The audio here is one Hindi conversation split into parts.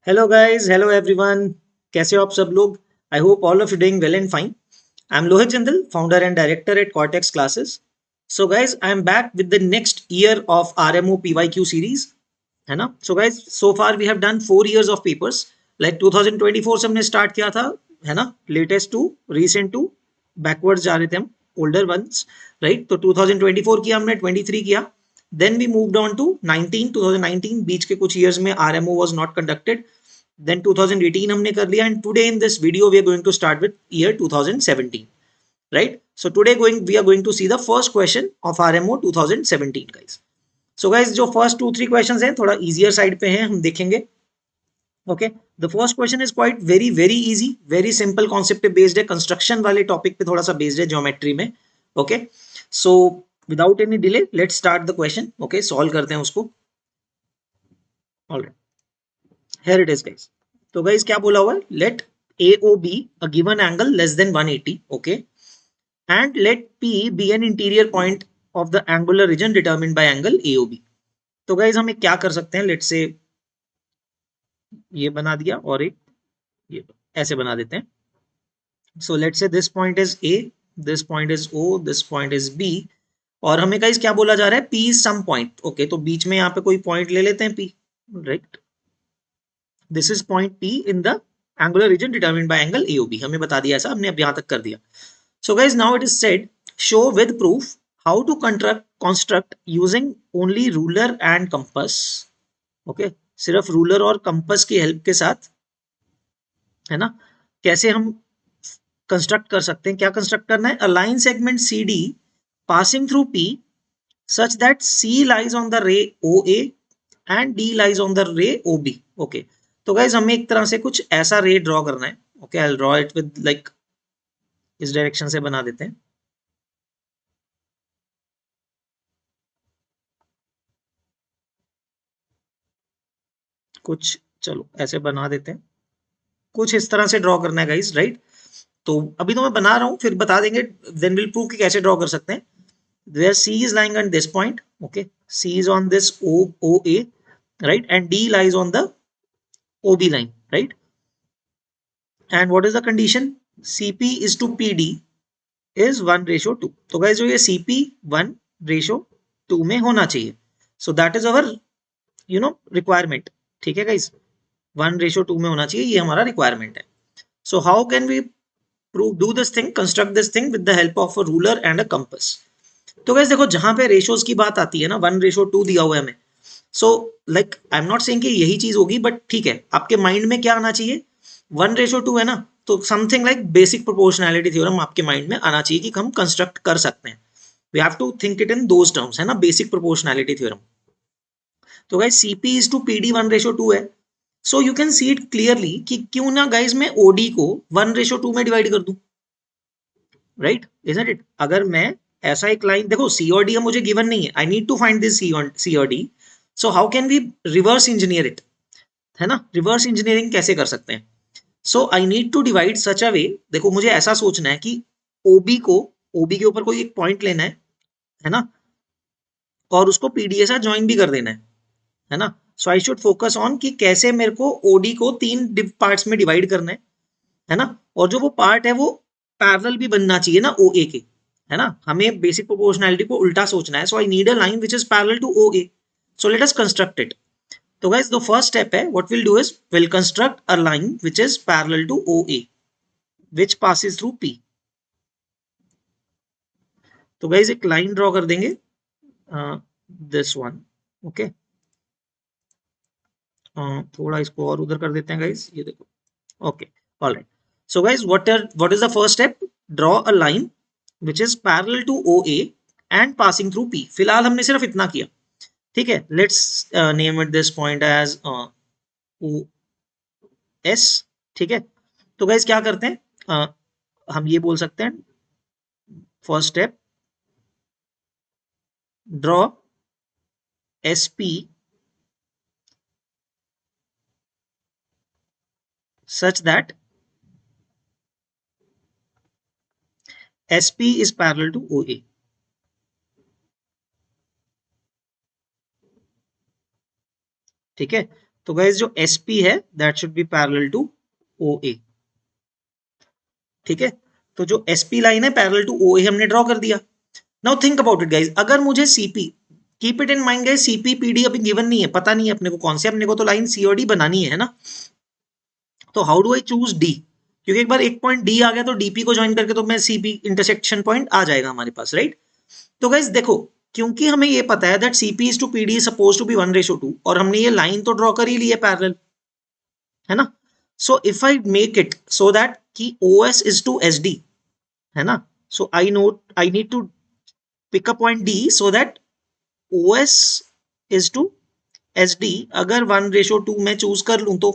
Hello guys, hello everyone. कैसे हो आप सब लोग? I hope all of you doing well and fine. I am Lohit Jindal, founder and director at Cortex Classes. So guys, I am back with the next year of RMO PYQ series, है ना? So guys, so far we have done 4 years of papers. Like 2024 से हमने स्टार्ट किया था, है ना? Latest to recent to backwards जा रहे थे हम, ओल्डर वंस, राइट? तो 2024 किया हमने, 23 किया. Then we moved on to 2019. बीच के कुछ ईयर्स में RMO was not conducted. Then 2018 हमने कर लिया, and today in this video we are going to start with year 2017, right? So today we are going to see the first question of RMO 2017, guys. So guys, जो first 2-3 questions हैं थोड़ा easier side पे हैं, हम देखेंगे. Okay, the first question is quite very easy, very simple concept पे based है, construction वाले topic पे थोड़ा सा based है, geometry में. Okay, so without any delay let's start the question. Okay, solve करते हैं उसको. All right, here it is, guys. तो गाइस क्या बोला हुआ है? Let AOB a given angle less than 180, okay, and let P be an interior point of the angular region determined by angle AOB. तो गाइस हम एक क्या कर सकते हैं, लेट से ये बना दिया और एक ये ऐसे बना देते हैं. सो लेट से this point is A, this point is O, this point is B, और हमें गाइस क्या बोला जा रहा है? P is some point. Okay, तो बीच में यहाँ पे कोई पॉइंट ले लेते हैं P, right? This is point P in the angular region determined by angle AOB. हमें बता दिया ऐसा, हमने अब यहाँ तक कर दिया. So guys, now it is said, show with proof how to construct using only ruler and compass. Okay, सिर्फ रूलर और कंपास की हेल्प के साथ, है ना, कैसे हम कंस्ट्रक्ट कर सकते हैं. क्या कंस्ट्रक्ट करना है? A line segment CD passing through P such that C lies on the ray OA and D lies on the ray OB. Okay, तो गाइज हमें एक तरह से कुछ ऐसा रे ड्रॉ करना है. Okay, I will draw it with like इस डायरेक्शन से बना देते हैं कुछ. चलो ऐसे बना देते हैं, कुछ इस तरह से ड्रॉ करना है गाइस, राइट? तो अभी तो मैं बना रहा हूं, फिर बता देंगे, देन विल प्रूव कि कैसे ड्रॉ कर सकते हैं. Where C is lying on this point, okay, C is on this OA, right, and D lies on the OB line, right? And what is the condition? CP is to PD is 1:2. तो गाइस जो ये CP 1:2 में होना चाहिए. So that is our requirement. ठीक है गाइस, 1:2 में होना चाहिए, ये हमारा रिक्वायरमेंट है. So how can we do this thing, construct this thing with the help of a ruler and a compass. तो guys देखो, जहां पे रेशियोज की बात आती है ना, 1:2 दिया हुआ है हमें. So like I am not saying कि यही चीज होगी, बट ठीक है, आपके माइंड में क्या आना चाहिए? 1:2 है ना, तो something like basic proportionality theorem आपके माइंड में आना चाहिए कि हम कंस्ट्रक्ट कर सकते हैं. We have to think it in those terms, है ना, बेसिक प्रोपोर्शनैलिटी थ्योरम. तो guys CP is to PD 1:2 है. So you can see it clearly कि क्यों ना गाइस मैं OD को 1:2 में डिवाइड कर दूं, राइट? Isn't it? अगर मैं ऐसा एक लाइन, देखो C और D मुझे गिवन नहीं है, I need to find this C और D. So how can we reverse engineer it, है ना? रिवर्स इंजीनियरिंग कैसे कर सकते हैं? So I need to divide such a way. देखो मुझे ऐसा सोचना है कि OB के ऊपर कोई एक पॉइंट लेना है ना, और उसको PD के साथ ज्वाइन भी कर देना है ना? So I should focus on कि कैसे मेरे को OD को 3 पार्ट्स में डिवाइड करना है ना? और जो वो पार्ट है वो पैरेलल भी बनना चाहिए ना OA के, है ना? हमें बेसिक प्रोपोर्शनैलिटी को उल्टा सोचना है. So I need a line which is parallel to OA. So let us construct it. तो गाइस द फर्स्ट स्टेप है, what will do is will construct a line which is parallel to OA which passes through P. तो गाइस एक लाइन ड्रॉ कर देंगे, दिस वन. ओके, थोड़ा इसको और उधर कर देते हैं गाइस, ये देखो. Okay, alright. So guys what is the first step? Draw a line which is parallel to OA and passing through P. फिलहाल हमने सिर्फ इतना किया, ठीक है. Let's name it this point as OS. ठीक है, तो गाइस क्या करते हैं, हम ये बोल सकते हैं, first step, draw SP such that SP is parallel to OA. ठीक है, तो गाइस जो SP है that should be parallel to OA, ठीक है। तो जो SP लाइन है पैरेलल टू OA हमने ड्रॉ कर दिया। Now think about it guys, अगर मुझे CP, keep it in mind guys, CP PD अभी गिवन नहीं है, पता नहीं है अपने को कौन से, अपने को तो लाइन C और D बनानी है ना। तो how do I choose D, क्योंकि एक बार एक पॉइंट D आ गया तो DP को ज्वाइन करके तो मैं CP इंटरसेक्शन पॉइंट आ जाएगा हमारे पास, राइट। तो गाइस देखो, क्योंकि हमें ये पता है that CP is to PD is supposed to be 1:2 और हमने ये लाइन तो ड्रॉ कर ही ली है पैरेलल, है ना। So if I make it so that कि OS is to SD, है ना, so I need to pick a point D so that OS is to SD अगर 1:2 में चूज कर लूं तो,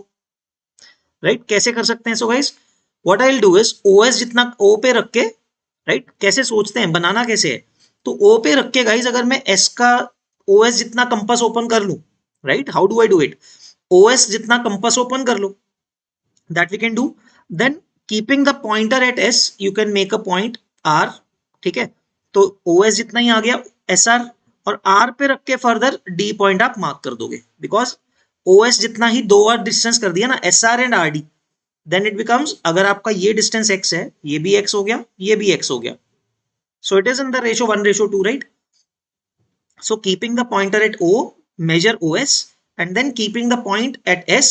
राइट। कैसे कर सकते हैं? So guys what I will do is OS जितना O पे रख के, राइट, कैसे सोचते हैं बनाना कैसे है, तो O पे रख के गाइस अगर मैं S का OS जितना कंपास ओपन कर लूं, right, how do I do it, OS जितना कंपास ओपन कर लो, that we can do, then keeping the pointer at S you can make a point R, ठीक है। तो OS जितना ही आ गया SR, और R पे रख के फर्दर D पॉइंट आप मार्क कर दोगे, बिकॉज OS जितना ही दो बार डिस्टेंस कर दिया ना SR and RD, then it becomes, अगर आपका ये डिस्टेंस x है, ये भी x हो गया, ये भी x हो गया, so it is in the ratio 1:2, right? So keeping the pointer at O, measure OS, and then keeping the point at S,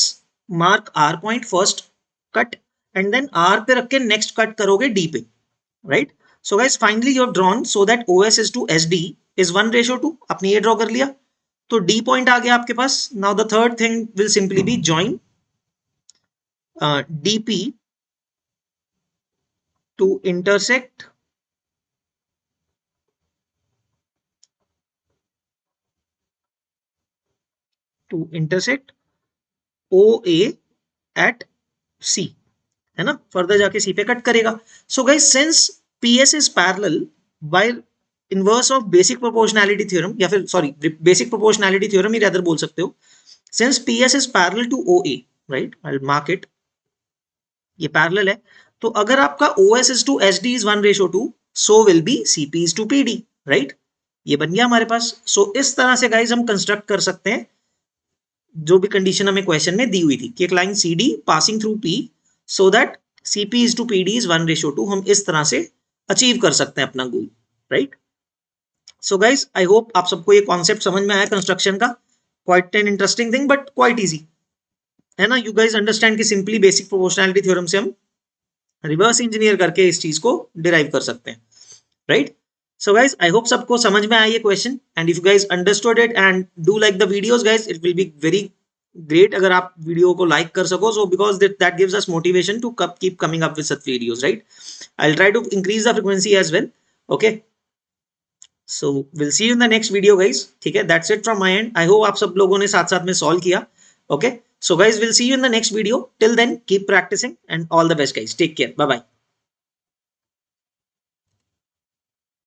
mark R point first, cut, and then R पे रख के next cut करोगे D पे, right? So guys finally you have drawn so that OS is to SD is 1:2, आपने ये ड्रॉ कर लिया, तो D पॉइंट आ गया आपके पास। Now the third thing will simply be join DP to intersect OA at C, है ना, फर्दर जाके C पे कट करेगा। So guys since PS is parallel by inverse of basic proportionality theorem, या फिर सॉरी बेसिक प्रोपोर्शनैलिटी थ्योरम ही रादर बोल सकते हो, since PS is parallel to OA, right, I will mark it, ये पैरेलल है, तो अगर आपका OS is to SD is 1:2, so will be CP is to PD, right, ये बन गया हमारे पास। सो इस तरह से गाइज हम कंस्ट्रक्ट कर सकते हैं जो भी कंडीशन हमें क्वेश्चन में दी हुई थी कि एक line CD passing through P so that CP is to PD is 1:2, हम इस तरह से अचीव कर सकते हैं अपना गोल, right. So guys I hope आप सबको ये कॉन्सेप्ट समझ में आया कंस्ट्रक्शन का, quite an interesting thing but quite easy, है ना। यू गाइज अंडरस्टैंड कि सिंपली बेसिक प्रोपोर्शनैलिटी थ्योरम से हम रिवर्स इंजीनियर करके इस चीज को डिराइव कर सकते हैं, right. So guys I hope सबको समझ में आया ये question, and if you guys understood it and do like the videos guys, it will be very great अगर आप वीडियो को लाइक कर सको, so because that gives us motivation to keep coming up with such videos, right. I will try to increase the frequency as well, okay. So will see you in the next video guys, ठीक है। That's it from my and, I hope आप सब लोगों ने साथ साथ में सॉल्व किया, okay. So guys, we'll see you in the next video. Till then, keep practicing and all the best guys. Take care. Bye bye.